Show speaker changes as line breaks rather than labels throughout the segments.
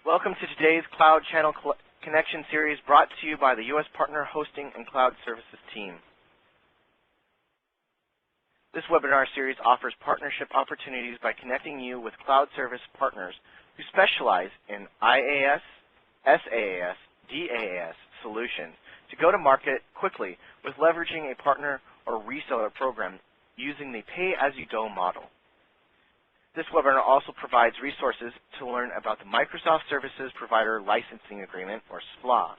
Welcome to today's Cloud Channel Connection series brought to you by the U.S. Partner Hosting and Cloud Services team. This webinar series offers partnership opportunities by connecting you with cloud service partners who specialize in IaaS, SaaS, DaaS solutions to go to market quickly with leveraging a partner or reseller program using the pay-as-you-go model. This webinar also provides resources to learn about the Microsoft Services Provider Licensing Agreement, or SPLA.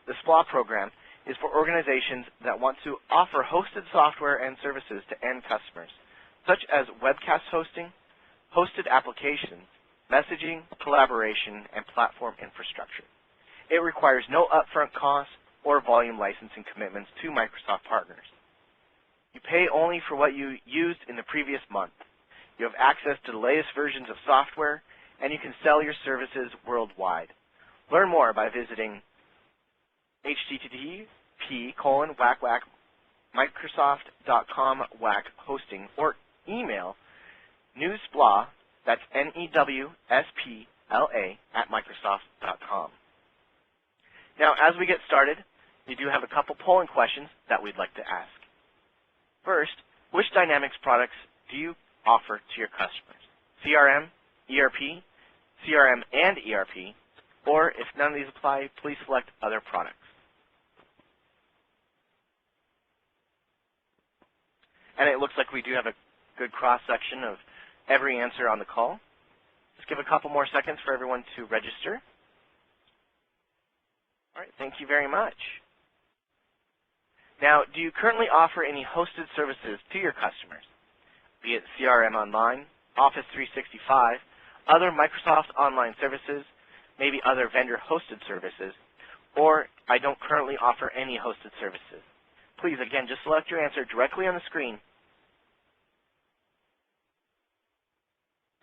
The SPLA program is for organizations that want to offer hosted software and services to end customers, such as webcast hosting, hosted applications, messaging, collaboration, and platform infrastructure. It requires no upfront costs or volume licensing commitments to Microsoft partners. You pay only for what you used in the previous month. You have access to the latest versions of software, and you can sell your services worldwide. Learn more by visiting http://microsoft.com/hosting or email newspla, that's NEWSPLA, @microsoft.com. Now, as we get started, we do have a couple polling questions that we'd like to ask. First, which Dynamics products do you offer to your customers? CRM, ERP, CRM and ERP, or if none of these apply, please select other products. And it looks like we do have a good cross-section of every answer on the call. Just give a couple more seconds for everyone to register. All right, thank you very much. Now, do you currently offer any hosted services to your customers? Be it CRM Online, Office 365, other Microsoft Online services, maybe other vendor-hosted services, or I don't currently offer any hosted services. Please, again, just select your answer directly on the screen.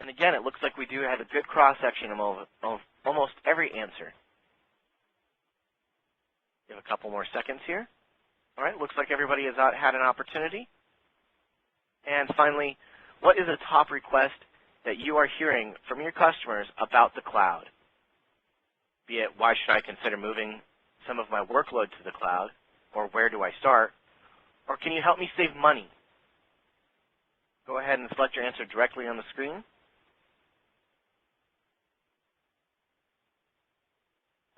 And again, it looks like we do have a good cross-section of almost every answer. Give a couple more seconds here. All right, looks like everybody has had an opportunity. And finally, what is a top request that you are hearing from your customers about the cloud? Be it, why should I consider moving some of my workload to the cloud? Or where do I start? Or can you help me save money? Go ahead and select your answer directly on the screen.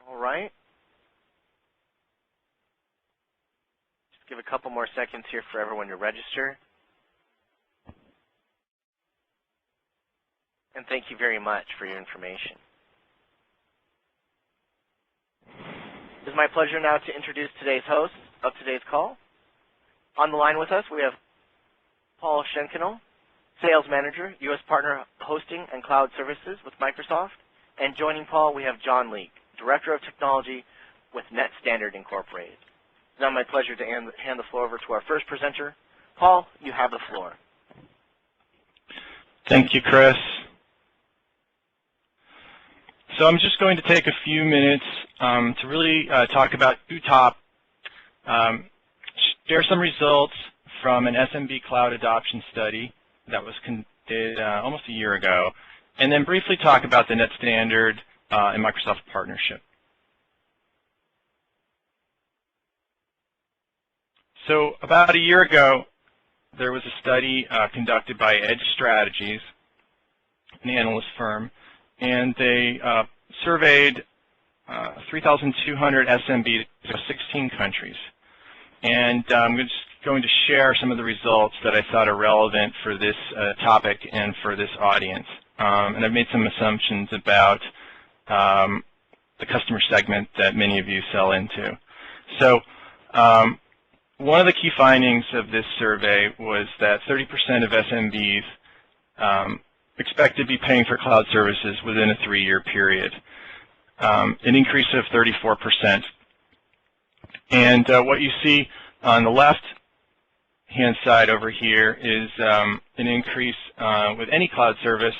All right. Just give a couple more seconds here for everyone to register. And thank you very much for your information. It is my pleasure now to introduce today's host of today's call. On the line with us, we have Paul Schenkino, Sales Manager, U.S. Partner Hosting and Cloud Services with Microsoft. And joining Paul, we have John Leake, Director of Technology with NetStandard Incorporated. It's now my pleasure to hand the floor over to our first presenter. Paul, you have the floor.
Thank you, Chris. So I'm just going to take a few minutes to really talk about share some results from an SMB cloud adoption study that was conducted almost a year ago, and then briefly talk about the NetStandard and Microsoft partnership. So about a year ago, there was a study conducted by Edge Strategies, an analyst firm, and they surveyed 3,200 SMBs of 16 countries. And I'm just going to share some of the results that I thought are relevant for this topic and for this audience. And I've made some assumptions about the customer segment that many of you sell into. So one of the key findings of this survey was that 30% of SMBs expect to be paying for cloud services within a 3-year period, an increase of 34%. And what you see on the left-hand side over here is an increase with any cloud service,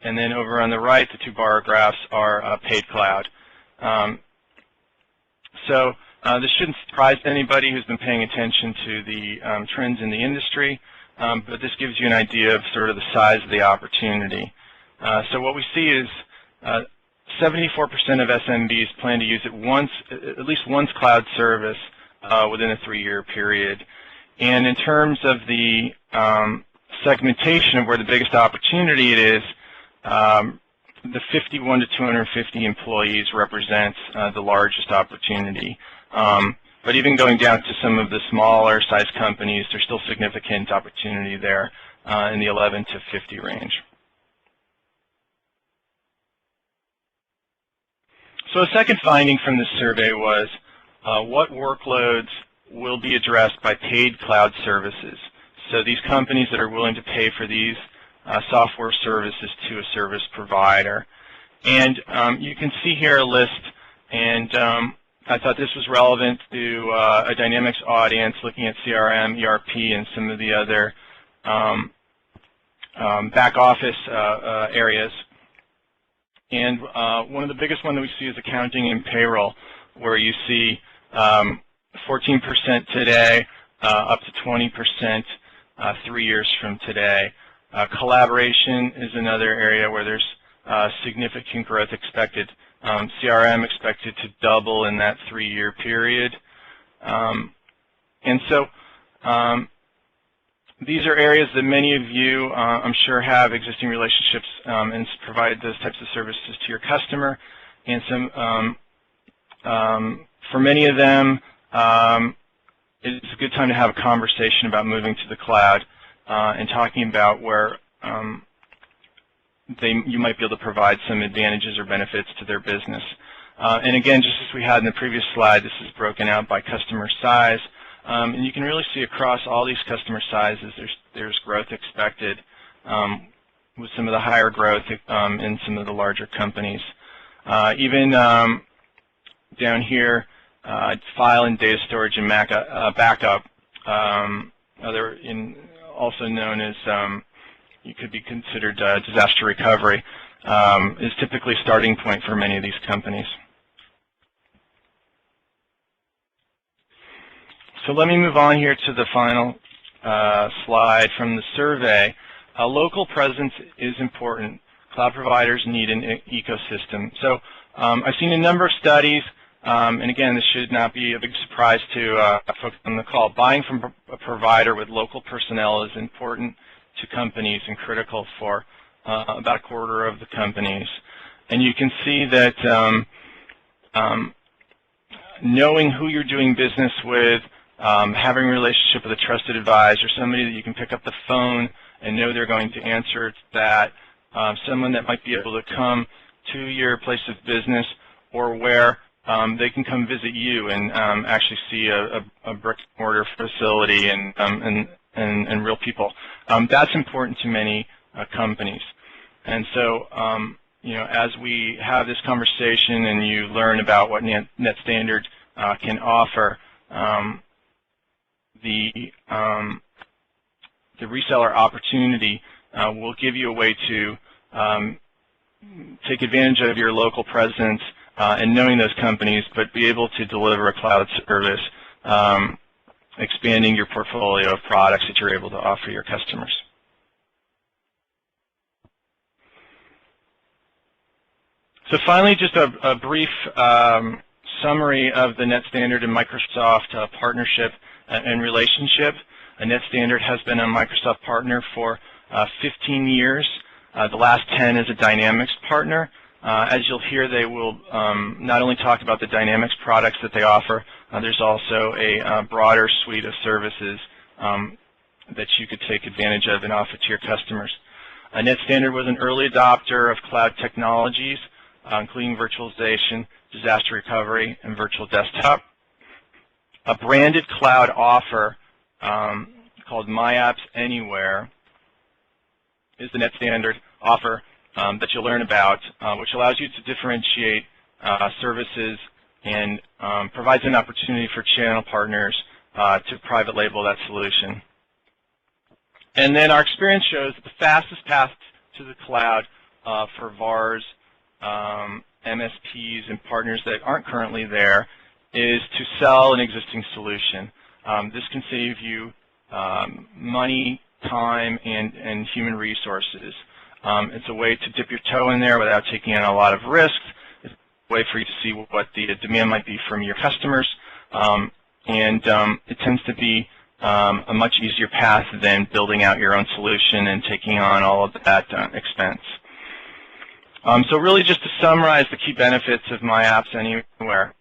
and then over on the right, the two bar graphs are paid cloud. So this shouldn't surprise anybody who's been paying attention to the trends in the industry. But this gives you an idea of sort of the size of the opportunity. So what we see is 74% of SMBs plan to use it at least once cloud service within a 3-year period. And in terms of the segmentation of where the biggest opportunity it is, the 51 to 250 employees represents the largest opportunity. But even going down to some of the smaller size companies, there's still significant opportunity there in the 11 to 50 range. So a second finding from this survey was what workloads will be addressed by paid cloud services. So these companies that are willing to pay for these software services to a service provider. And you can see here a list, and I thought this was relevant to a Dynamics audience looking at CRM, ERP, and some of the other back office areas. And one of the biggest one that we see is accounting and payroll, where you see 14% today, up to 20% 3 years from today. Collaboration is another area where there's significant growth expected. CRM expected to double in that 3-year period. And so these are areas that many of you, I'm sure, have existing relationships and provide those types of services to your customer. And for many of them, it's a good time to have a conversation about moving to the cloud and talking about where you might be able to provide some advantages or benefits to their business. And again, just as we had in the previous slide, this is broken out by customer size. And you can really see across all these customer sizes, there's growth expected with some of the higher growth in some of the larger companies. Even down here, file and data storage and backup, also known as you could be considered disaster recovery, is typically a starting point for many of these companies. So let me move on here to the final slide from the survey. A local presence is important. Cloud providers need an ecosystem. So I've seen a number of studies, and again, this should not be a big surprise to folks on the call. Buying from a provider with local personnel is important to companies and critical for about a quarter of the companies. And you can see that knowing who you're doing business with, having a relationship with a trusted advisor, somebody that you can pick up the phone and know they're going to answer that, someone that might be able to come to your place of business, or where they can come visit you and actually see a brick-and-mortar facility and real people. That's important to many companies. And so, as we have this conversation and you learn about what NetStandard can offer, the reseller opportunity will give you a way to take advantage of your local presence and knowing those companies, but be able to deliver a cloud service, expanding your portfolio of products that you're able to offer your customers. So finally, just a brief summary of the NetStandard and Microsoft partnership and relationship. NetStandard has been a Microsoft partner for 15 years. The last 10 as a Dynamics partner. As you'll hear, they will not only talk about the Dynamics products that they offer, there's also a broader suite of services that you could take advantage of and offer to your customers. NetStandard was an early adopter of cloud technologies, including virtualization, disaster recovery, and virtual desktop. A branded cloud offer called MyApps Anywhere is the NetStandard offer that you'll learn about, which allows you to differentiate services and provides an opportunity for channel partners to private label that solution. And then our experience shows that the fastest path to the cloud for VARs, MSPs, and partners that aren't currently there is to sell an existing solution. This can save you money, time, and human resources. It's a way to dip your toe in there without taking on a lot of risks way for you to see what the demand might be from your customers, and it tends to be a much easier path than building out your own solution and taking on all of that expense. So really just to summarize the key benefits of My Apps Anywhere,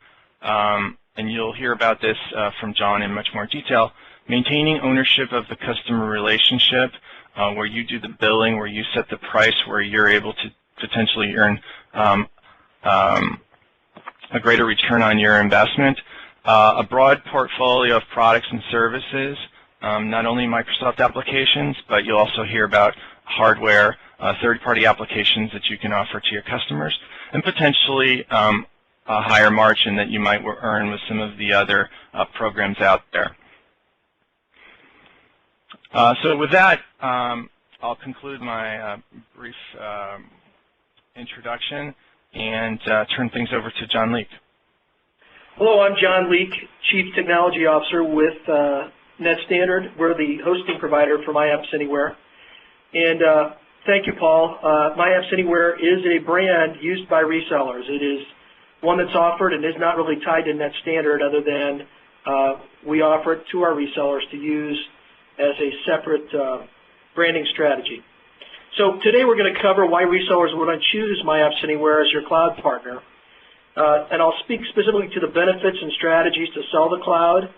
and you'll hear about this from John in much more detail, maintaining ownership of the customer relationship, where you do the billing, where you set the price, where you're able to potentially earn a greater return on your investment, a broad portfolio of products and services, not only Microsoft applications, but you'll also hear about hardware, third-party applications that you can offer to your customers, and potentially a higher margin that you might earn with some of the other programs out there. So with that, I'll conclude my brief introduction and turn things over to John Leake.
Hello, I'm John Leake, Chief Technology Officer with NetStandard. We're the hosting provider for My Apps Anywhere. And thank you, Paul. My Apps Anywhere is a brand used by resellers. It is one that's offered and is not really tied to NetStandard, other than we offer it to our resellers to use as a separate branding strategy. So today we're going to cover why resellers would choose My Apps Anywhere as your cloud partner. And I'll speak specifically to the benefits and strategies to sell the cloud.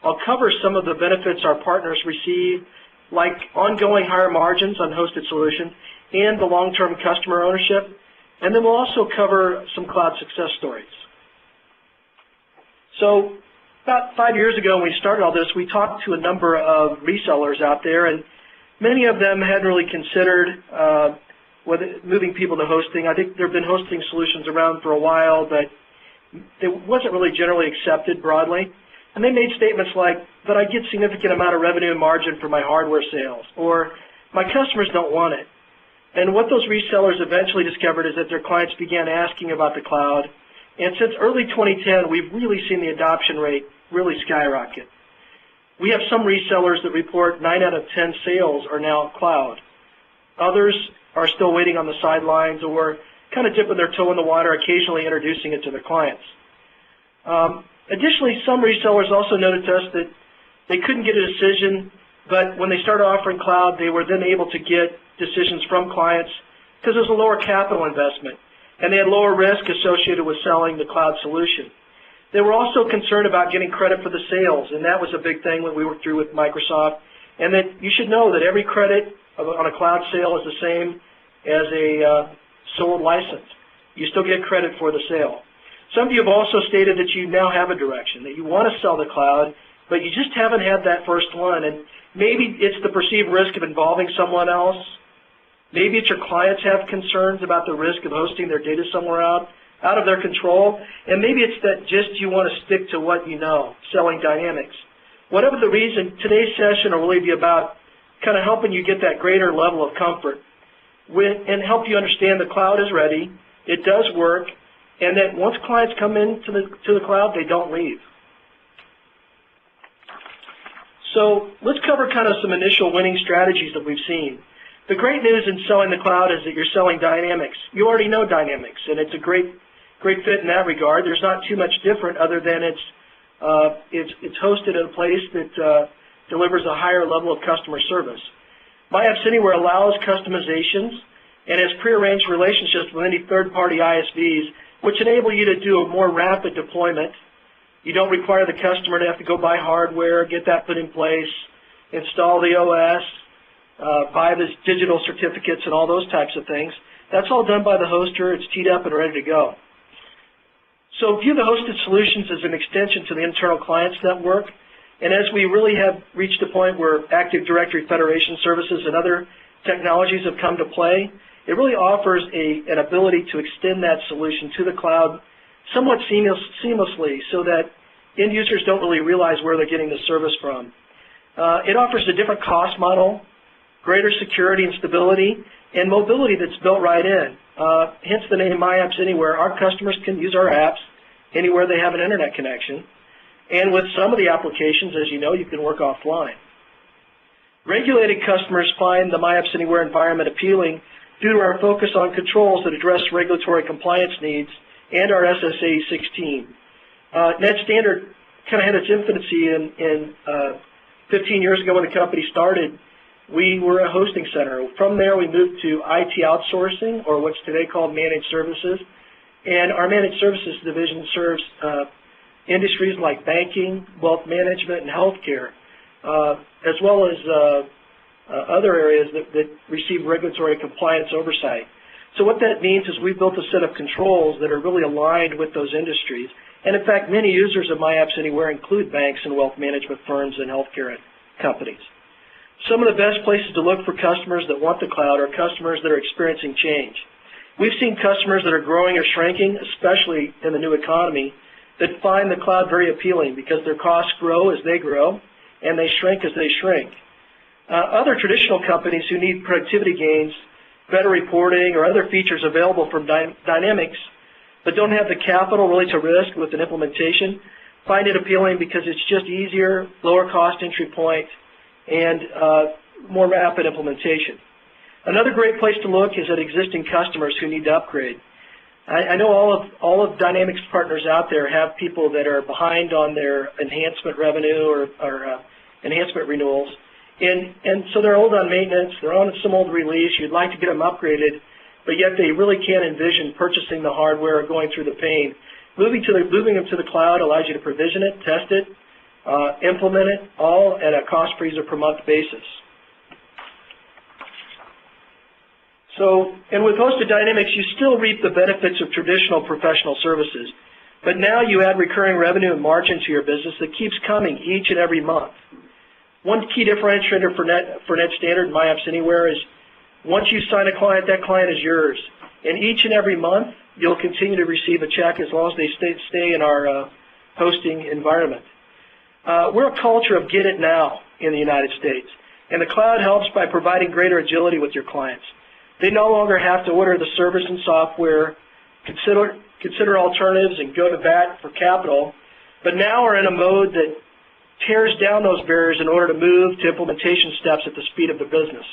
I'll cover some of the benefits our partners receive, like ongoing higher margins on hosted solutions and the long-term customer ownership. And then we'll also cover some cloud success stories. So about 5 years ago when we started all this, we talked to a number of resellers out there, and many of them hadn't really considered moving people to hosting. I think there have been hosting solutions around for a while, but it wasn't really generally accepted broadly. And they made statements like, but I get significant amount of revenue and margin for my hardware sales, or my customers don't want it. And what those resellers eventually discovered is that their clients began asking about the cloud. And since early 2010, we've really seen the adoption rate really skyrocket. We have some resellers that report 9 out of 10 sales are now cloud. Others are still waiting on the sidelines or kind of dipping their toe in the water, occasionally introducing it to their clients. Additionally, some resellers also noted to us that they couldn't get a decision, but when they started offering cloud, they were then able to get decisions from clients because there's a lower capital investment, and they had lower risk associated with selling the cloud solution. They were also concerned about getting credit for the sales, and that was a big thing when we worked through with Microsoft, and that you should know that every credit on a cloud sale is the same as a sold license. You still get credit for the sale. Some of you have also stated that you now have a direction, that you want to sell the cloud, but you just haven't had that first one, and maybe it's the perceived risk of involving someone else. Maybe it's your clients have concerns about the risk of hosting their data somewhere out of their control, and maybe it's that just you want to stick to what you know, selling Dynamics. Whatever the reason, today's session will really be about kind of helping you get that greater level of comfort and help you understand the cloud is ready, it does work, and that once clients come into the cloud, they don't leave. So let's cover kind of some initial winning strategies that we've seen. The great news in selling the cloud is that you're selling Dynamics. You already know Dynamics, and it's a great fit in that regard. There's not too much different other than it's hosted at a place that delivers a higher level of customer service. My Apps Anywhere allows customizations and has prearranged relationships with any third-party ISVs, which enable you to do a more rapid deployment. You don't require the customer to have to go buy hardware, get that put in place, install the OS, buy the digital certificates and all those types of things. That's all done by the hoster. It's teed up and ready to go. So view the hosted solutions as an extension to the internal clients network. And as we really have reached a point where Active Directory Federation services and other technologies have come to play, it really offers an ability to extend that solution to the cloud somewhat seamlessly so that end users don't really realize where they're getting the service from. It offers a different cost model, greater security and stability, and mobility that's built right in. Hence the name My Apps Anywhere. Our customers can use our apps anywhere they have an internet connection. And with some of the applications, as you know, you can work offline. Regulated customers find the My Apps Anywhere environment appealing due to our focus on controls that address regulatory compliance needs and our SSA 16. NetStandard kind of had its infancy in 15 years ago when the company started. We were a hosting center. From there, we moved to IT outsourcing, or what's today called managed services. And our managed services division serves industries like banking, wealth management, and healthcare, as well as other areas that receive regulatory compliance oversight. So what that means is we've built a set of controls that are really aligned with those industries. And in fact, many users of MyApps Anywhere include banks and wealth management firms and healthcare companies. Some of the best places to look for customers that want the cloud are customers that are experiencing change. We've seen customers that are growing or shrinking, especially in the new economy, that find the cloud very appealing because their costs grow as they grow and they shrink as they shrink. Other traditional companies who need productivity gains, better reporting, or other features available from Dynamics but don't have the capital really to risk with an implementation find it appealing because it's just easier, lower cost entry point, and more rapid implementation. Another great place to look is at existing customers who need to upgrade. I know all of Dynamics partners out there have people that are behind on their enhancement revenue or enhancement renewals, and so they're old on maintenance, they're on some old release, you'd like to get them upgraded, but yet they really can't envision purchasing the hardware or going through the pain. Moving them to the cloud allows you to provision it, test it, implement it, all at a cost per user per month basis. So, and with Hosted Dynamics, you still reap the benefits of traditional professional services, but now you add recurring revenue and margin to your business that keeps coming each and every month. One key differentiator for NetStandard and MyApps Anywhere is once you sign a client, that client is yours. And each and every month, you'll continue to receive a check as long as they stay in our hosting environment. We're a culture of get it now in the United States, and the cloud helps by providing greater agility with your clients. They no longer have to order the service and software, consider alternatives, and go to bat for capital, but now are in a mode that tears down those barriers in order to move to implementation steps at the speed of the business.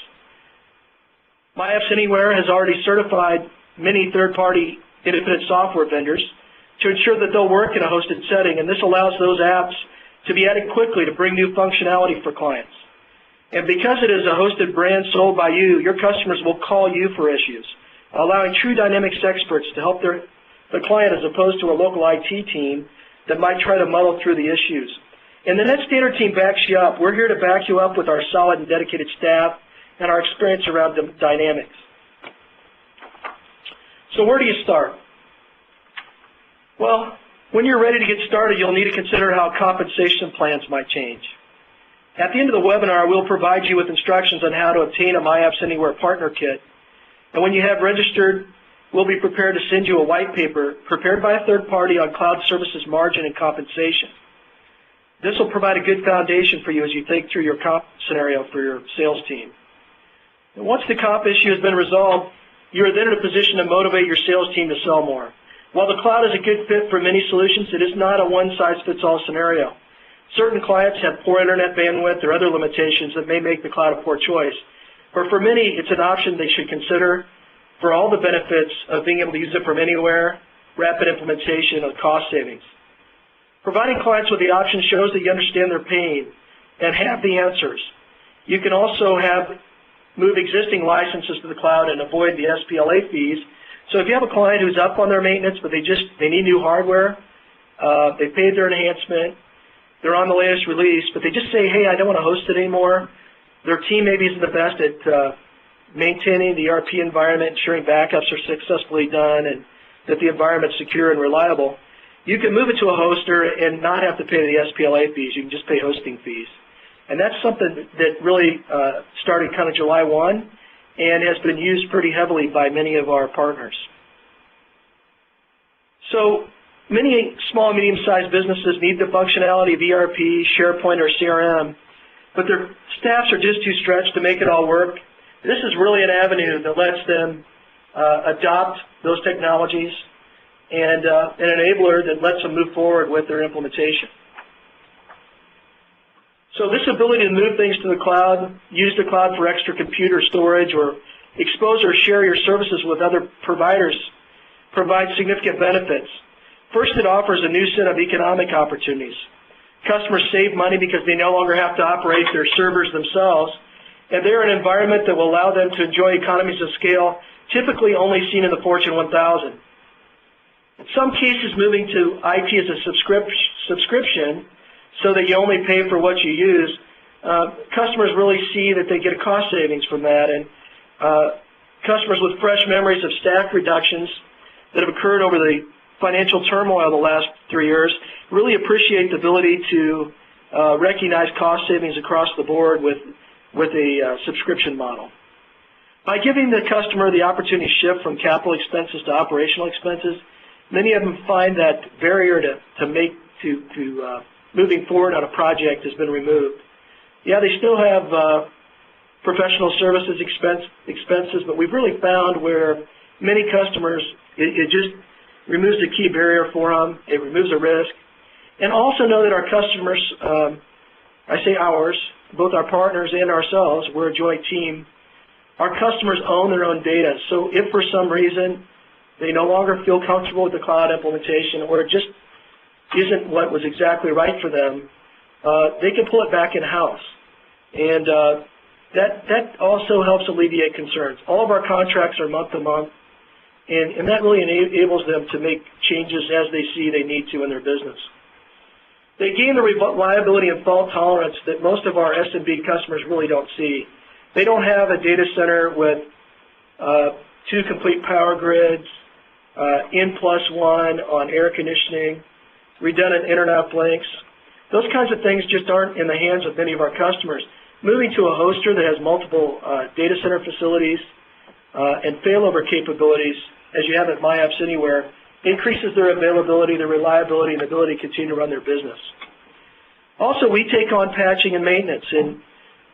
MyApps Anywhere has already certified many third-party independent software vendors to ensure that they'll work in a hosted setting, and this allows those apps to be added quickly to bring new functionality for clients. And because it is a hosted brand sold by you, your customers will call you for issues, allowing true Dynamics experts to help the client as opposed to a local IT team that might try to muddle through the issues. And the NetStandard team backs you up. We're here to back you up with our solid and dedicated staff and our experience around Dynamics. So where do you start? Well, when you're ready to get started, you'll need to consider how compensation plans might change. At the end of the webinar, we'll provide you with instructions on how to obtain a MyApps Anywhere partner kit. And when you have registered, we'll be prepared to send you a white paper prepared by a third party on cloud services margin and compensation. This will provide a good foundation for you as you think through your comp scenario for your sales team. And once the comp issue has been resolved, you are then in a position to motivate your sales team to sell more. While the cloud is a good fit for many solutions, it is not a one-size-fits-all scenario. Certain clients have poor internet bandwidth or other limitations that may make the cloud a poor choice. But for many, it's an option they should consider for all the benefits of being able to use it from anywhere, rapid implementation, and cost savings. Providing clients with the option shows that you understand their pain and have the answers. You can also move existing licenses to the cloud and avoid the SPLA fees. So if you have a client who's up on their maintenance, but they need new hardware, they paid their enhancement, they're on the latest release, but they just say, hey, I don't want to host it anymore. Their team maybe isn't the best at maintaining the ERP environment, ensuring backups are successfully done, and that the environment's secure and reliable. You can move it to a hoster and not have to pay the SPLA fees. You can just pay hosting fees. And that's something that really started kind of July 1 and has been used pretty heavily by many of our partners. So many small and medium-sized businesses need the functionality of ERP, SharePoint, or CRM, but their staffs are just too stretched to make it all work. This is really an avenue that lets them adopt those technologies and an enabler that lets them move forward with their implementation. So this ability to move things to the cloud, use the cloud for extra computer storage, or expose or share your services with other providers provides significant benefits. First, it offers a new set of economic opportunities. Customers save money because they no longer have to operate their servers themselves, and they're in an environment that will allow them to enjoy economies of scale typically only seen in the Fortune 1000. In some cases, moving to IT as a subscription so that you only pay for what you use, customers really see that they get a cost savings from that, and customers with fresh memories of staff reductions that have occurred over the financial turmoil the last 3 years really appreciate the ability to recognize cost savings across the board with a subscription model. By giving the customer the opportunity to shift from capital expenses to operational expenses, many of them find that barrier to moving forward on a project has been removed. Yeah, they still have professional services expenses, but we've really found where many customers, it just removes a key barrier for them, it removes a risk, and also know that our customers, I say ours, both our partners and ourselves, we're a joint team. Our customers own their own data, so if for some reason they no longer feel comfortable with the cloud implementation or it just isn't what was exactly right for them, they can pull it back in-house. And that also helps alleviate concerns. All of our contracts are month-to-month, and that really enables them to make changes as they see they need to in their business. They gain the reliability and fault tolerance that most of our SMB customers really don't see. They don't have a data center with 2 complete power grids, N+1 on air conditioning, redundant internet links. Those kinds of things just aren't in the hands of many of our customers. Moving to a hoster that has multiple data center facilities and failover capabilities, as you have at MyApps Anywhere, increases their availability, their reliability, and ability to continue to run their business. Also, we take on patching and maintenance, and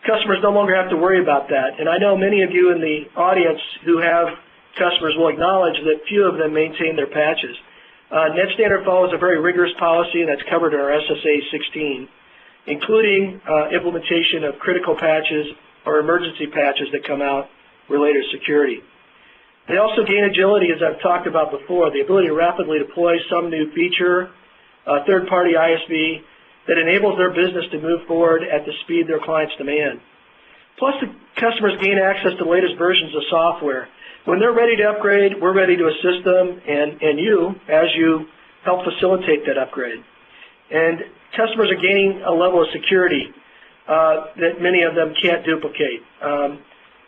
customers no longer have to worry about that. And I know many of you in the audience who have customers will acknowledge that few of them maintain their patches. NetStandard follows a very rigorous policy, and that's covered in our SSA 16, including implementation of critical patches or emergency patches that come out related to security. They also gain agility, as I've talked about before, the ability to rapidly deploy some new feature, third-party ISV, that enables their business to move forward at the speed their clients demand. Plus, the customers gain access to the latest versions of software. When they're ready to upgrade, we're ready to assist them, and you, as you help facilitate that upgrade. And customers are gaining a level of security that many of them can't duplicate.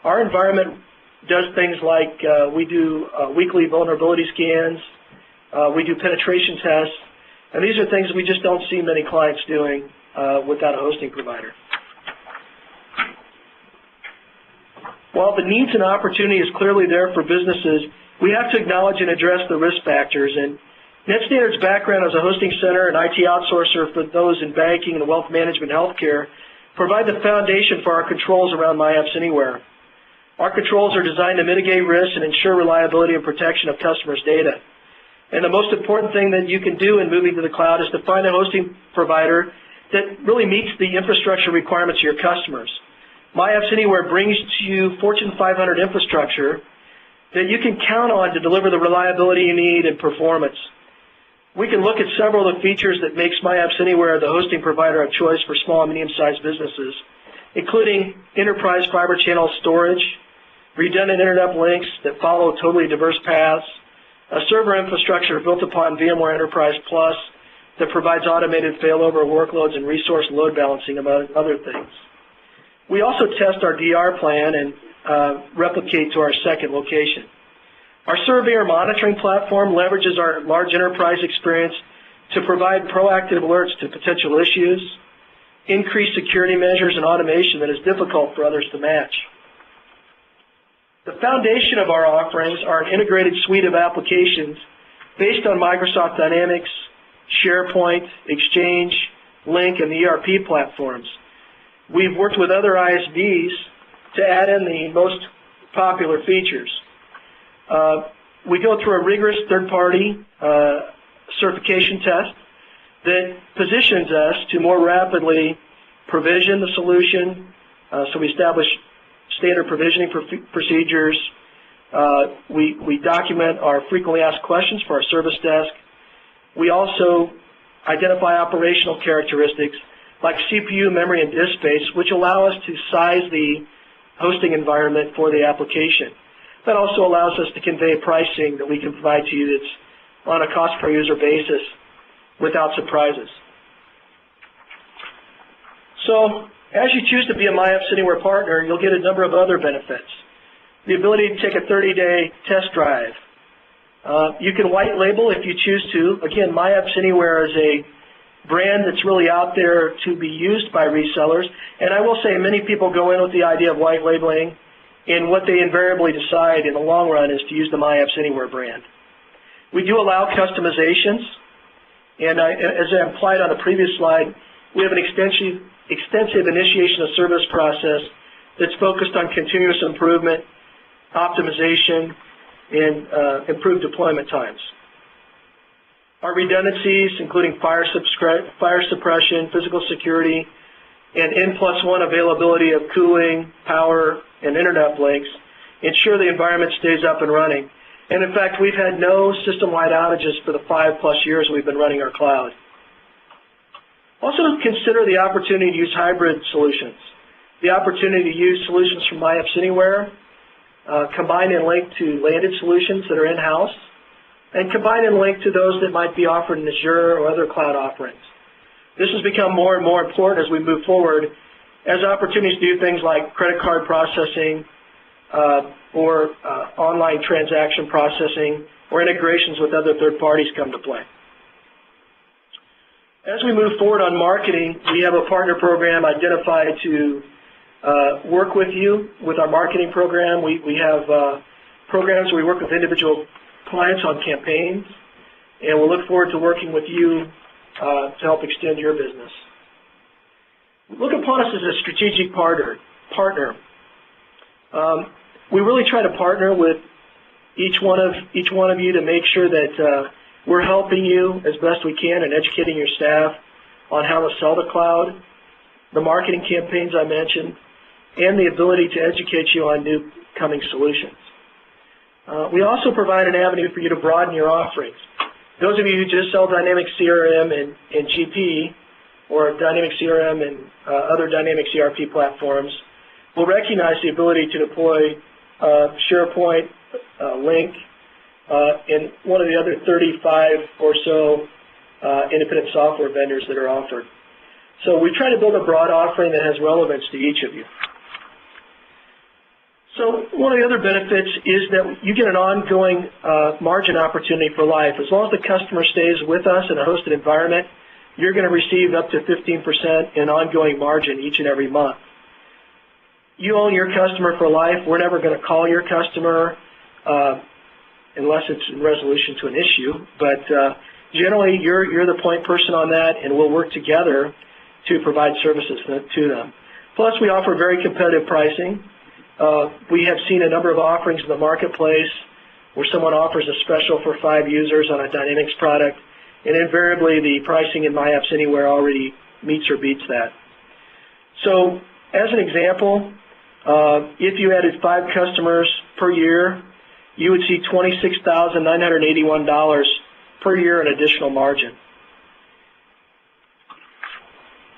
Our environment does things like we do weekly vulnerability scans, we do penetration tests, and these are things we just don't see many clients doing without a hosting provider. While the needs and opportunity is clearly there for businesses, we have to acknowledge and address the risk factors. And NetStandard's background as a hosting center and IT outsourcer for those in banking and wealth management healthcare provide the foundation for our controls around MyApps Anywhere. Our controls are designed to mitigate risk and ensure reliability and protection of customers' data. And the most important thing that you can do in moving to the cloud is to find a hosting provider that really meets the infrastructure requirements of your customers. MyApps Anywhere brings to you Fortune 500 infrastructure that you can count on to deliver the reliability you need and performance. We can look at several of the features that makes MyApps Anywhere the hosting provider of choice for small and medium-sized businesses, including enterprise fiber channel storage, redundant internet links that follow totally diverse paths, a server infrastructure built upon VMware Enterprise Plus that provides automated failover workloads and resource load balancing, among other things. We also test our DR plan and replicate to our second location. Our surveyor monitoring platform leverages our large enterprise experience to provide proactive alerts to potential issues, increase security measures and automation that is difficult for others to match. The foundation of our offerings are an integrated suite of applications based on Microsoft Dynamics, SharePoint, Exchange, Lync, and the ERP platforms. We've worked with other ISVs to add in the most popular features. We go through a rigorous third-party certification test that positions us to more rapidly provision the solution. So we establish standard provisioning procedures, We document our frequently asked questions for our service desk. We also identify operational characteristics like CPU, memory, and disk space, which allow us to size the hosting environment for the application. That also allows us to convey pricing that we can provide to you that's on a cost per user basis without surprises. So as you choose to be a MyApps Anywhere partner, you'll get a number of other benefits. The ability to take a 30-day test drive. You can white label if you choose to. Again, MyApps Anywhere is a brand that's really out there to be used by resellers. And I will say many people go in with the idea of white labeling, and what they invariably decide in the long run is to use the MyApps Anywhere brand. We do allow customizations, and as I implied on the previous slide, we have an extensive initiation of service process that's focused on continuous improvement, optimization, and improved deployment times. Our redundancies, including fire suppression, physical security, and N+1 availability of cooling, power, and internet links, ensure the environment stays up and running. And in fact, we've had no system-wide outages for the 5+ years we've been running our cloud. Also consider the opportunity to use hybrid solutions. The opportunity to use solutions from MyApps Anywhere, combine and link to landed solutions that are in-house, and combine and link to those that might be offered in Azure or other cloud offerings. This has become more and more important as we move forward, as opportunities to do things like credit card processing or online transaction processing or integrations with other third parties come to play. As we move forward on marketing, we have a partner program identified to work with you with our marketing program. We have programs where we work with individual clients on campaigns, and we'll look forward to working with you to help extend your business. Look upon us as a strategic partner. We really try to partner with each one of you to make sure that we're helping you as best we can and educating your staff on how to sell the cloud, the marketing campaigns I mentioned, and the ability to educate you on new coming solutions. We also provide an avenue for you to broaden your offerings. Those of you who just sell Dynamics CRM and GP or Dynamics CRM and other Dynamics ERP platforms will recognize the ability to deploy SharePoint, Lync, and one of the other 35 or so independent software vendors that are offered. So we try to build a broad offering that has relevance to each of you. So one of the other benefits is that you get an ongoing margin opportunity for life. As long as the customer stays with us in a hosted environment, you're going to receive up to 15% in ongoing margin each and every month. You own your customer for life. We're never going to call your customer unless it's in resolution to an issue. But generally, you're the point person on that, and we'll work together to provide services to them. Plus, we offer very competitive pricing. We have seen a number of offerings in the marketplace where someone offers a special for 5 users on a Dynamics product, and invariably the pricing in MyApps Anywhere already meets or beats that. So as an example, if you added 5 customers per year, you would see $26,981 per year in additional margin.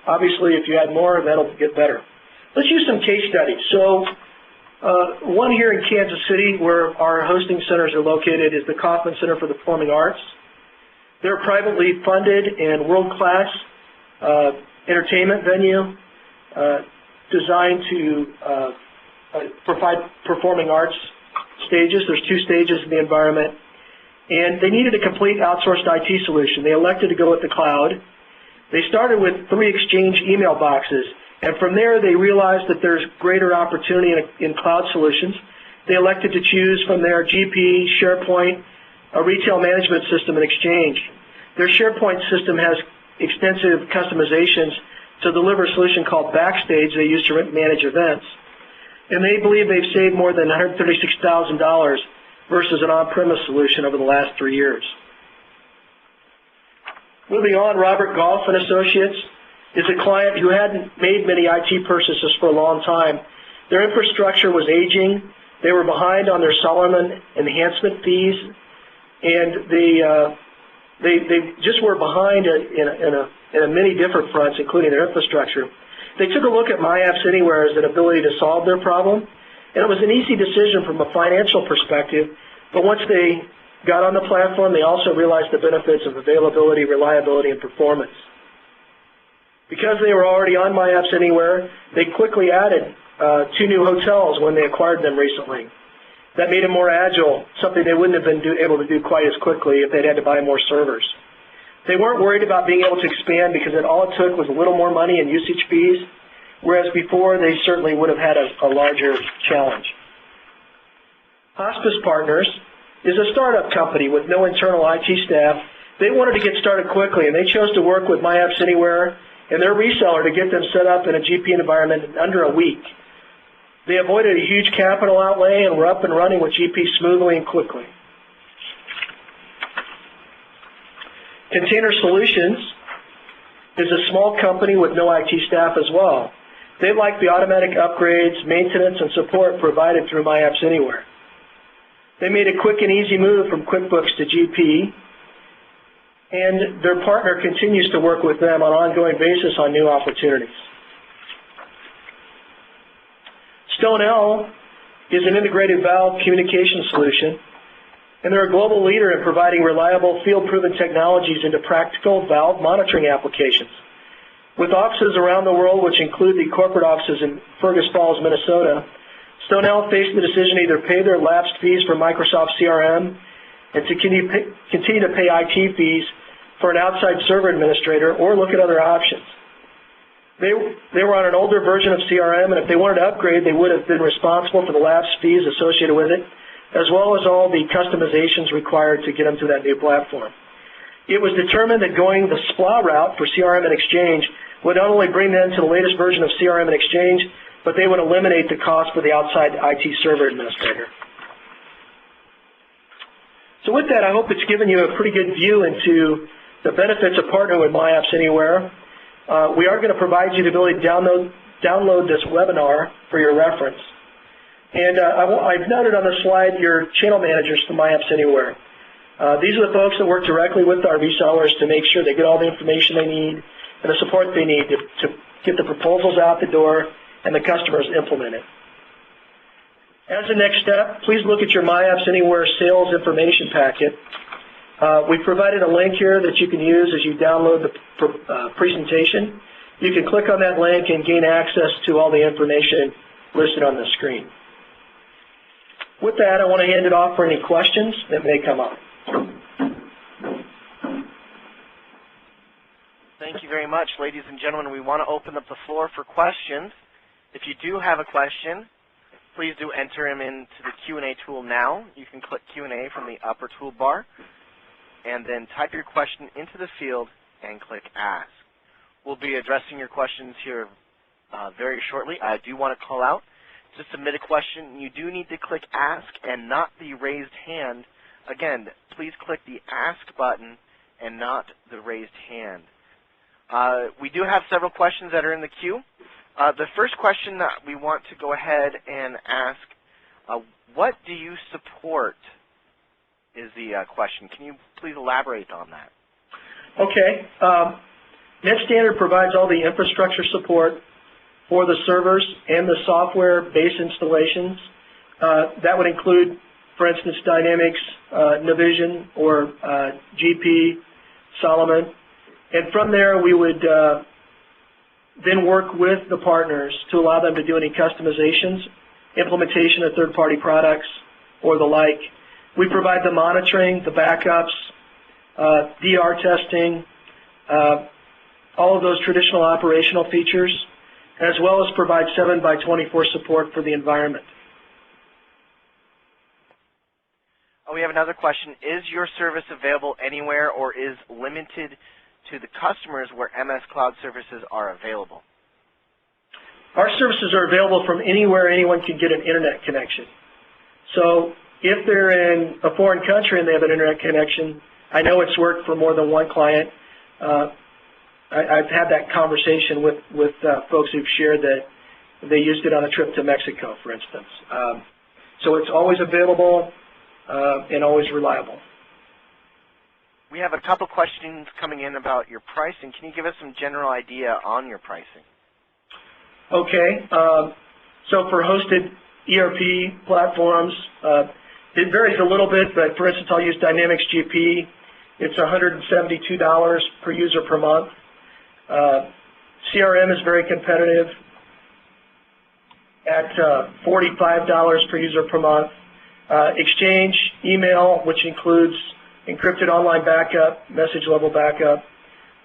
Obviously, if you add more, that'll get better. Let's use some case studies. So one here in Kansas City, where our hosting centers are located, is the Kauffman Center for the Performing Arts. They're a privately funded and world-class entertainment venue designed to provide performing arts stages. There's 2 stages in the environment. And they needed a complete outsourced IT solution. They elected to go with the cloud. They started with 3 Exchange email boxes. And from there, they realized that there's greater opportunity in cloud solutions. They elected to choose from their GP, SharePoint, a retail management system, and Exchange. Their SharePoint system has extensive customizations to deliver a solution called Backstage they use to manage events. And they believe they've saved more than $136,000 versus an on-premise solution over the last 3 years. Moving on, Robert Golf and Associates is a client who hadn't made many IT purchases for a long time. Their infrastructure was aging. They were behind on their Solomon enhancement fees, and they just were behind in many different fronts, including their infrastructure. They took a look at My Apps Anywhere as an ability to solve their problem, and it was an easy decision from a financial perspective, but once they got on the platform, they also realized the benefits of availability, reliability, and performance. Because they were already on My Apps Anywhere, they quickly added 2 new hotels when they acquired them recently. That made them more agile, something they wouldn't have been able to do quite as quickly if they'd had to buy more servers. They weren't worried about being able to expand because all it took was a little more money in usage fees, whereas before they certainly would have had a larger challenge. Hospice Partners is a startup company with no internal IT staff. They wanted to get started quickly, and they chose to work with My Apps Anywhere and their reseller to get them set up in a GP environment in under a week. They avoided a huge capital outlay and were up and running with GP smoothly and quickly. Container Solutions is a small company with no IT staff as well. They like the automatic upgrades, maintenance, and support provided through My Apps Anywhere. They made a quick and easy move from QuickBooks to GP, and their partner continues to work with them on an ongoing basis on new opportunities. Stonell is an integrated valve communication solution, and they're a global leader in providing reliable, field-proven technologies into practical valve monitoring applications. With offices around the world, which include the corporate offices in Fergus Falls, Minnesota, Stonell faced the decision to either pay their lapsed fees for Microsoft CRM and to continue to pay IT fees for an outside server administrator or look at other options. They were on an older version of CRM, and if they wanted to upgrade, they would have been responsible for the lapsed fees associated with it, as well as all the customizations required to get them to that new platform. It was determined that going the SPLA route for CRM and Exchange would not only bring them to the latest version of CRM and Exchange, but they would eliminate the cost for the outside IT server administrator. So with that, I hope it's given you a pretty good view into the benefits of partnering with My Apps Anywhere. We are going to provide you the ability to download this webinar for your reference. And I've noted on the slide your channel managers for My Apps Anywhere. These are the folks that work directly with our resellers to make sure they get all the information they need and the support they need to get the proposals out the door and the customers implement it. As a next step, please look at your My Apps Anywhere sales information packet. We've provided a link here that you can use as you download the presentation. You can click on that link and gain access to all the information listed on the screen. With that, I want to hand it off for any questions that may come up.
Thank you very much, ladies and gentlemen. We want to open up the floor for questions. If you do have a question, please do enter them into the Q&A tool now. You can click Q&A from the upper toolbar and then type your question into the field and click Ask. We'll be addressing your questions here very shortly. I do want to call out, to submit a question, you do need to click Ask and not the raised hand. Again, please click the Ask button and not the raised hand. We do have several questions that are in the queue. The first question that we want to go ahead and ask, what do you support, is the question. Can you please elaborate on that?
Okay. NetStandard provides all the infrastructure support for the servers and the software-based installations. That would include, for instance, Dynamics, Navision, or GP, Solomon. And from there, we would then work with the partners to allow them to do any customizations, implementation of third-party products, or the like. We provide the monitoring, the backups, DR testing, all of those traditional operational features, as well as provide 7x24 support for the environment.
We have another question. Is your service available anywhere or is limited to the customers where MS Cloud services are available?
Our services are available from anywhere anyone can get an internet connection. So if they're in a foreign country and they have an internet connection, I know it's worked for more than one client. I've had that conversation with folks who've shared that they used it on a trip to Mexico, for instance. So it's always available and always reliable.
We have a couple questions coming in about your pricing. Can you give us some general idea on your pricing?
Okay. So for hosted ERP platforms, it varies a little bit, but for instance, I'll use Dynamics GP. It's $172 per user per month. CRM is very competitive at $45 per user per month. Exchange email, which includes encrypted online backup, message level backup,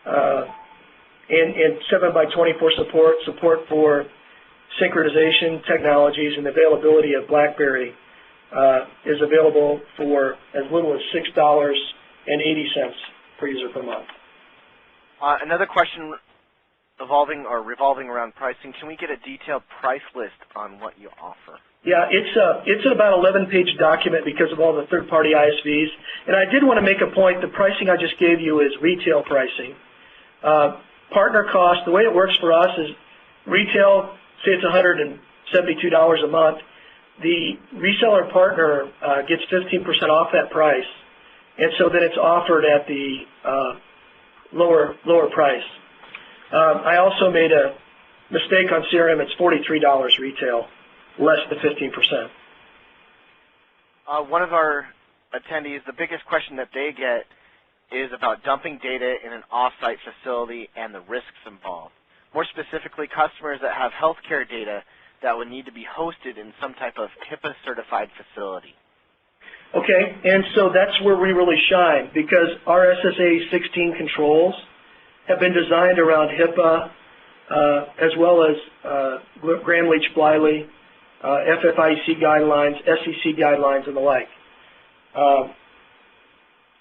and 7x24 support for synchronization technologies, and availability of BlackBerry is available for as little as $6.80 per user per month.
Another question revolving around pricing. Can we get a detailed price list on what you offer?
Yeah, it's about 11-page document because of all the third-party ISVs. And I did want to make a point. The pricing I just gave you is retail pricing. Partner cost, the way it works for us is retail, say it's $172 a month. The reseller partner gets 15% off that price, and so then it's offered at the lower price. I also made a mistake on CRM. It's $43 retail, less than 15%.
One of our attendees, the biggest question that they get is about dumping data in an off-site facility and the risks involved. More specifically, customers that have healthcare data that would need to be hosted in some type of HIPAA-certified facility.
Okay, and so that's where we really shine, because our SSA 16 controls have been designed around HIPAA, as well as Gramm-Leach-Bliley, FFIEC guidelines, SEC guidelines, and the like.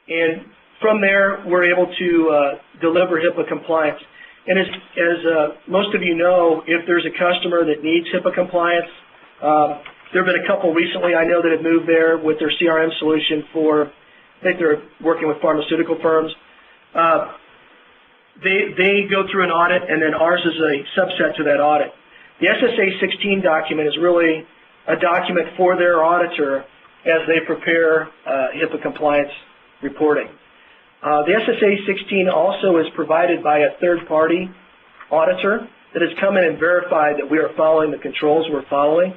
And from there, we're able to deliver HIPAA compliance. And as most of you know, if there's a customer that needs HIPAA compliance, there have been a couple recently I know that have moved there with their CRM solution for, I think they're working with pharmaceutical firms. They go through an audit, and then ours is a subset to that audit. The SSA 16 document is really a document for their auditor as they prepare HIPAA compliance reporting. The SSA 16 also is provided by a third-party auditor that has come in and verified that we are following the controls we're following,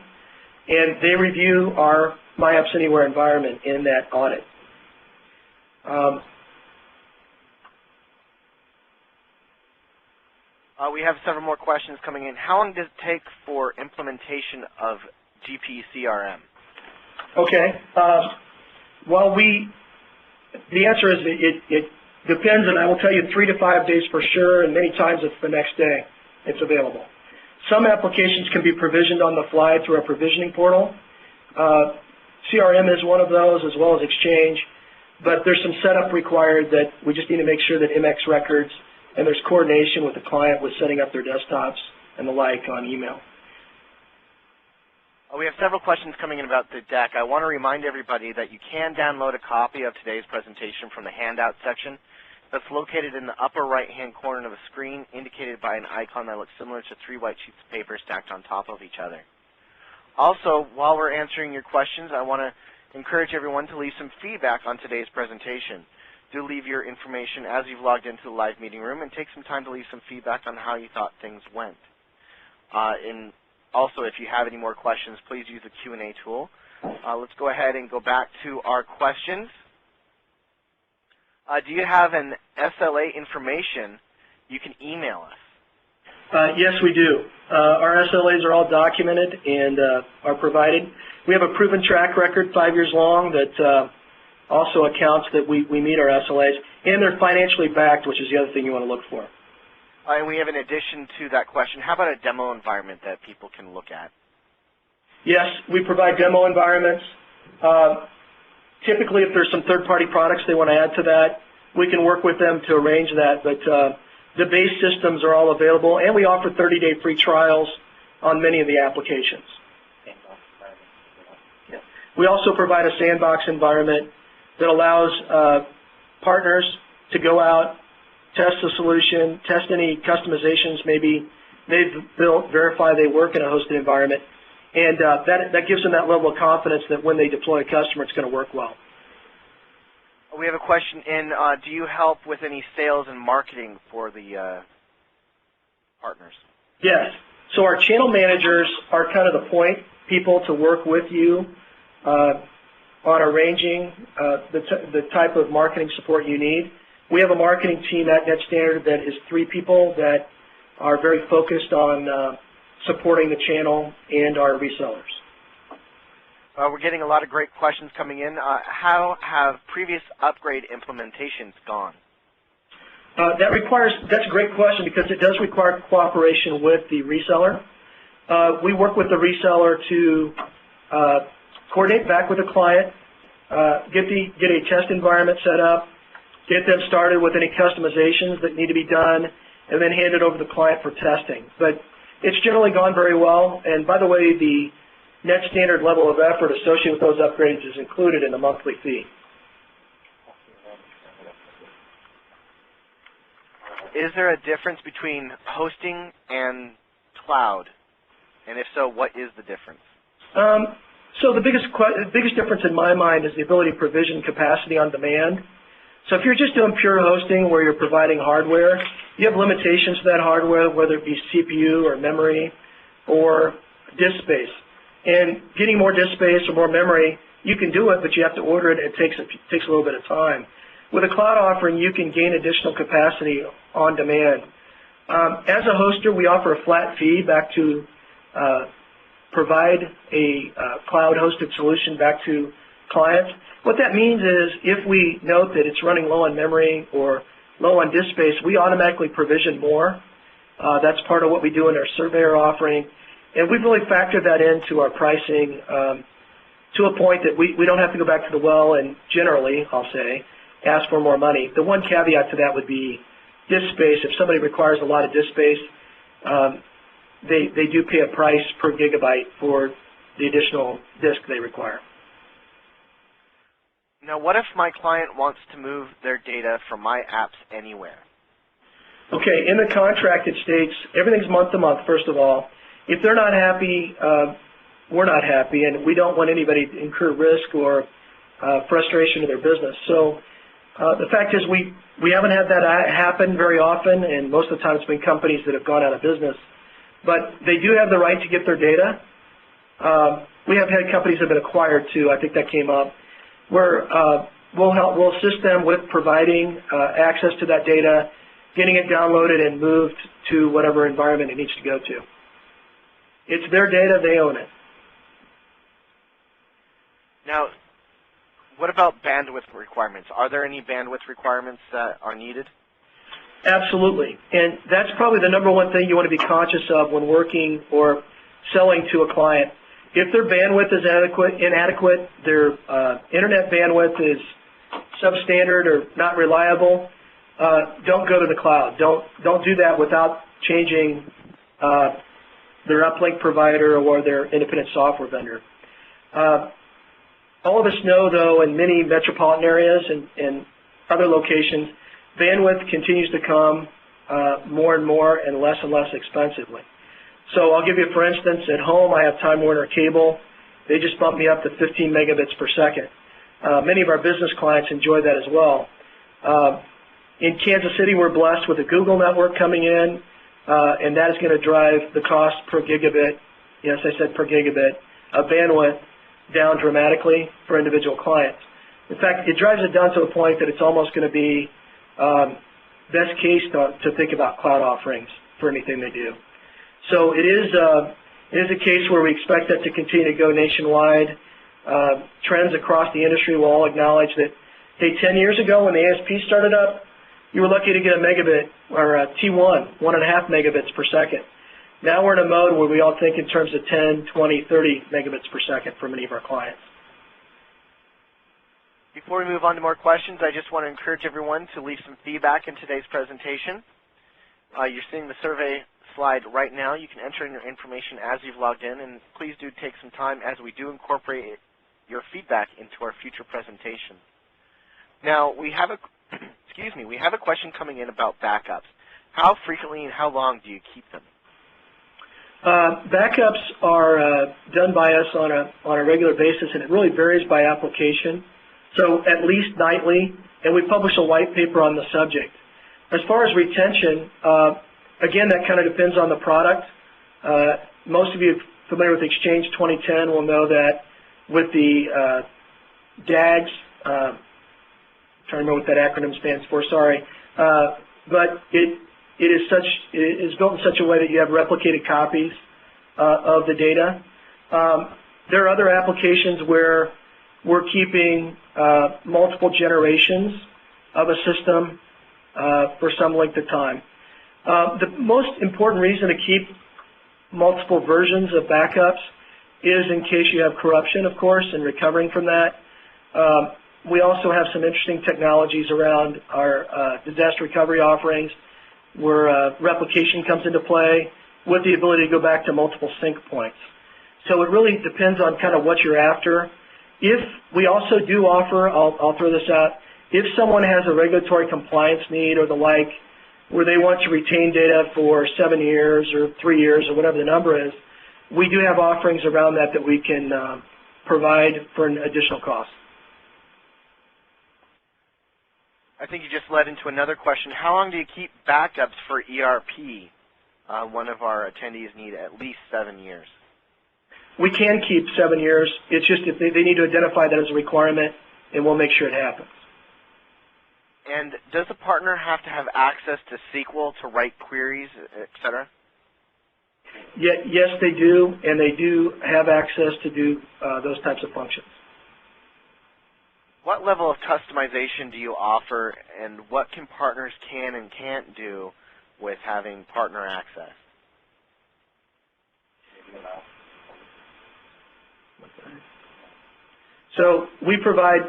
and they review our MyApps Anywhere environment in that audit.
We have several more questions coming in. How long does it take for implementation of GP-CRM?
Okay. The answer is it depends, and I will tell you 3 to 5 days for sure, and many times it's the next day it's available. Some applications can be provisioned on the fly through our provisioning portal. CRM is one of those, as well as Exchange, but there's some setup required that we just need to make sure that MX records, and there's coordination with the client with setting up their desktops and the like on email.
We have several questions coming in about the deck. I want to remind everybody that you can download a copy of today's presentation from the handout section that's located in the upper right-hand corner of the screen, indicated by an icon that looks similar to 3 white sheets of paper stacked on top of each other. Also, while we're answering your questions, I want to encourage everyone to leave some feedback on today's presentation. Do leave your information as you've logged into the live meeting room, and take some time to leave some feedback on how you thought things went. And also, if you have any more questions, please use the Q&A tool. Let's go ahead and go back to our questions. Do you have an SLA information you can email us?
Yes, we do. Our SLAs are all documented and are provided. We have a proven track record, 5 years long, that also accounts that we meet our SLAs, and they're financially backed, which is the other thing you want to look for.
And we have an addition to that question. How about a demo environment that people can look at?
Yes, we provide demo environments. Typically, if there's some third-party products they want to add to that, we can work with them to arrange that, but the base systems are all available, and we offer 30-day free trials on many of the applications. Yeah. We also provide a sandbox environment that allows partners to go out, test the solution, test any customizations maybe they've built, verify they work in a hosted environment, And that gives them that level of confidence that when they deploy a customer, it's going to work well.
We have a question in, do you help with any sales and marketing for the partners?
Yes. So our channel managers are kind of the point people to work with you on arranging the type of marketing support you need. We have a marketing team at NetStandard that is 3 people that are very focused on supporting the channel and our resellers.
We're getting a lot of great questions coming in. How have previous upgrade implementations gone?
That's a great question because it does require cooperation with the reseller. We work with the reseller to coordinate back with the client, get a test environment set up, get them started with any customizations that need to be done, and then hand it over to the client for testing. But it's generally gone very well. And by the way, the NetStandard level of effort associated with those upgrades is included in the monthly fee.
Is there a difference between hosting and cloud? And if so, what is the difference?
So the biggest difference in my mind is the ability to provision capacity on demand. So if you're just doing pure hosting where you're providing hardware, you have limitations to that hardware, whether it be CPU or memory or disk space. And getting more disk space or more memory, you can do it, but you have to order it. It takes a little bit of time. With a cloud offering, you can gain additional capacity on demand. As a hoster, we offer a flat fee back to provide a cloud-hosted solution back to clients. What that means is if we note that it's running low on memory or low on disk space, we automatically provision more. That's part of what we do in our Surveyor offering. And we've really factored that into our pricing to a point that we don't have to go back to the well and generally, I'll say, ask for more money. The one caveat to that would be disk space. If somebody requires a lot of disk space, they do pay a price per gigabyte for the additional disk they require.
Now, what if my client wants to move their data from my apps anywhere?
Okay, in the contract it states everything's month to month, first of all. If they're not happy, we're not happy, and we don't want anybody to incur risk or frustration to their business. So the fact is we haven't had that happen very often, and most of the time it's been companies that have gone out of business. But they do have the right to get their data. We have had companies that have been acquired too. I think that came up. Where we'll assist them with providing access to that data, getting it downloaded and moved to whatever environment it needs to go to. It's their data, they own it.
Now, what about bandwidth requirements? Are there any bandwidth requirements that are needed?
Absolutely, and that's probably the number one thing you want to be conscious of when working or selling to a client. If their bandwidth is inadequate, their internet bandwidth is substandard or not reliable, don't go to the cloud. Don't do that without changing their uplink provider or their independent software vendor. All of us know, though, in many metropolitan areas and other locations, bandwidth continues to come more and more and less expensively. So I'll give you, for instance, at home I have Time Warner Cable. They just bumped me up to 15 megabits per second. Many of our business clients enjoy that as well. In Kansas City, we're blessed with a Google network coming in, and that is going to drive the cost per gigabit, yes, I said per gigabit, of bandwidth down dramatically for individual clients. In fact, it drives it down to a point that it's almost going to be best case to think about cloud offerings for anything they do. So it is a case where we expect that to continue to go nationwide. Trends across the industry will all acknowledge that, hey, 10 years ago when the ASP started up, you were lucky to get a megabit or a T1, 1.5 megabits per second. Now we're in a mode where we all think in terms of 10, 20, 30 megabits per second for many of our clients.
Before we move on to more questions, I just want to encourage everyone to leave some feedback in today's presentation. You're seeing the survey slide right now. You can enter in your information as you've logged in, and please do take some time as we do incorporate your feedback into our future presentations. Now, we have a question coming in about backups. How frequently and how long do you keep them?
Backups are done by us on a regular basis, and it really varies by application. So at least nightly, and we publish a white paper on the subject. As far as retention, again, that kind of depends on the product. Most of you familiar with Exchange 2010 will know that with the DAGs, I'm trying to remember what that acronym stands for, sorry, but it is built in such a way that you have replicated copies of the data. There are other applications where we're keeping multiple generations of a system for some length of time. The most important reason to keep multiple versions of backups is in case you have corruption, of course, and recovering from that. We also have some interesting technologies around our disaster recovery offerings where replication comes into play with the ability to go back to multiple sync points. So it really depends on kind of what you're after. If we also do offer, I'll throw this out, if someone has a regulatory compliance need or the like, where they want to retain data for 7 years or 3 years or whatever the number is, we do have offerings around that that we can provide for an additional cost.
I think you just led into another question. How long do you keep backups for ERP? One of our attendees need at least 7 years.
We can keep 7 years. It's just if they need to identify that as a requirement, and we'll make sure it happens.
And does the partner have to have access to SQL to write queries, et cetera?
Yes, they do, and they do have access to do those types of functions.
What level of customization do you offer, and what can partners can and can't do with having partner access? So we provide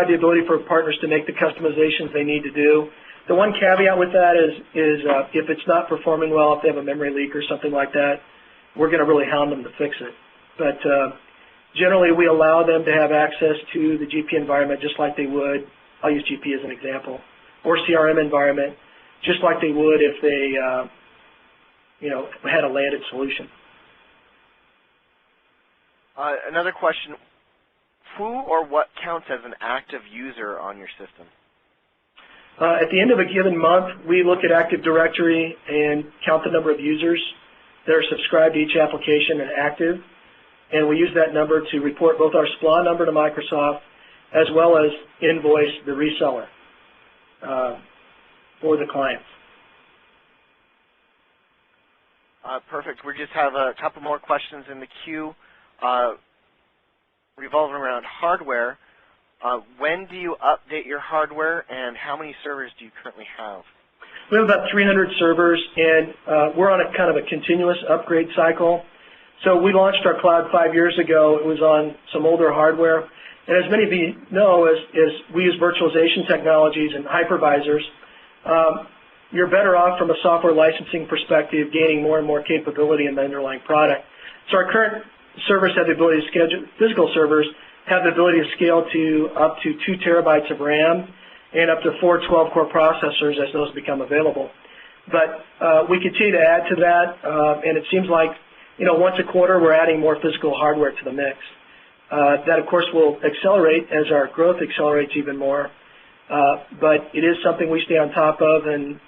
the ability for partners to make the customizations they need to do. The one caveat with that is if it's not performing well, if they have a memory leak or something like that, we're going to really hound them to fix it. But generally, we allow them to have access to the GP environment just like they would. I'll use GP as an example, or CRM environment, just like they would if they, had a landed solution. Another question: who or what counts as an active user on your system?
At the end of a given month, we look at Active Directory and count the number of users that are subscribed to each application and active. And we use that number to report both our SPLA number to Microsoft as well as invoice the reseller for the clients.
Perfect. We just have a couple more questions in the queue revolving around hardware. When do you update your hardware, and how many servers do you currently have?
We have about 300 servers, and we're on a kind of a continuous upgrade cycle. So we launched our cloud 5 years ago. It was on some older hardware. And as many of you know, as we use virtualization technologies and hypervisors, you're better off from a software licensing perspective gaining more and more capability in the underlying product. So our current servers have the ability to schedule, physical servers have the ability to scale to up to 2 terabytes of RAM and up to 4 12-core processors as those become available. But we continue to add to that, and it seems like once a quarter we're adding more physical hardware to the mix. That, of course, will accelerate as our growth accelerates even more, but it is something we stay on top of, and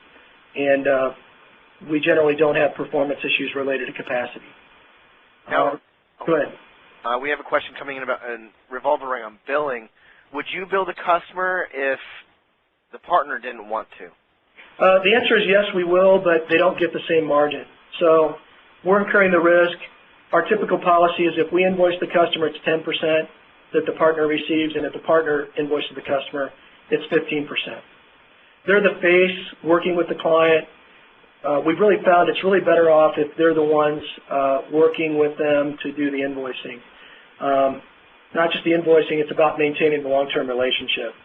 we generally don't have performance issues related to capacity.
Now,
go ahead.
We have a question coming in about revolving around billing. Would you bill the customer if the partner didn't want to?
The answer is yes, we will, but they don't get the same margin. So we're incurring the risk. Our typical policy is if we invoice the customer, it's 10% that the partner receives, and if the partner invoices the customer, it's 15%. They're the face working with the client. We've really found it's really better off if they're the ones working with them to do the invoicing. Not just the invoicing, it's about maintaining the long-term relationship.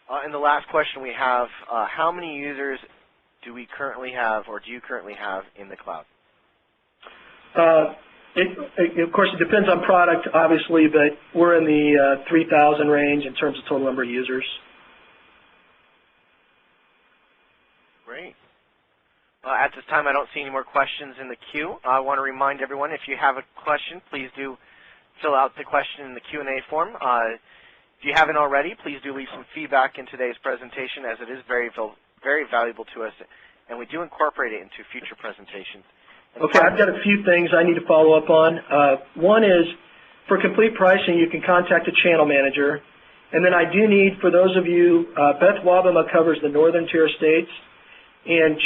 And the last question we have, how many users do we currently have, or do you currently have, in the cloud?
Of course, it depends on product, obviously, but we're in the 3,000 range in terms of total number of users.
Great. At this time, I don't see any more questions in the queue. I want to remind everyone, if you have a question, please do fill out the question in the Q&A form. If you haven't already, please do leave some feedback in today's presentation, as it is very valuable to us, and we do incorporate it into future presentations. And
okay, I've got a few things I need to follow up on. One is, for complete pricing, you can contact a channel manager. And then I do need, for those of you, Beth Wabama covers the Northern Tier states, and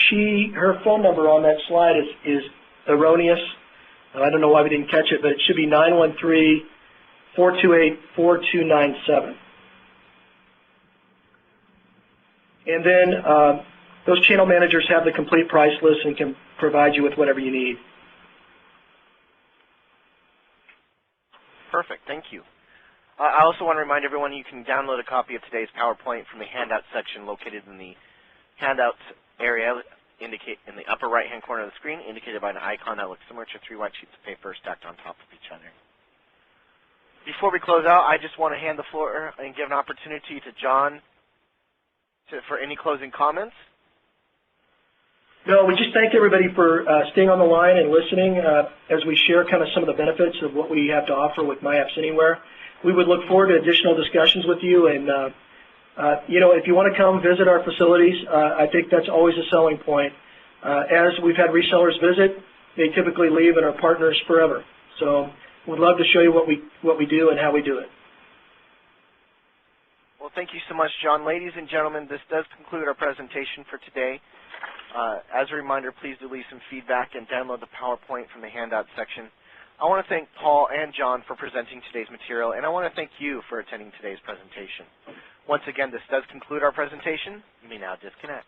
her phone number on that slide is erroneous. I don't know why we didn't catch it, but it should be 913-428-4297. And then those channel managers have the complete price list and can provide you with whatever you need.
Perfect. Thank you. I also want to remind everyone you can download a copy of today's PowerPoint from the handout section located in the handouts area in the upper right-hand corner of the screen, indicated by an icon that looks similar to 3 white sheets of paper stacked on top of each other. Before we close out, I just want to hand the floor and give an opportunity to John for any closing comments.
No, we just thank everybody for staying on the line and listening as we share kind of some of the benefits of what we have to offer with MyApps Anywhere. We would look forward to additional discussions with you, and if you want to come visit our facilities, I think that's always a selling point. As we've had resellers visit, they typically leave and are partners forever. So we'd love to show you what we do and how we do it.
Well, thank you so much, John. Ladies and gentlemen, this does conclude our presentation for today. As a reminder, please do leave some feedback and download the PowerPoint from the handout section. I want to thank Paul and John for presenting today's material, and I want to thank you for attending today's presentation. Once again, this does conclude our presentation. You may now disconnect.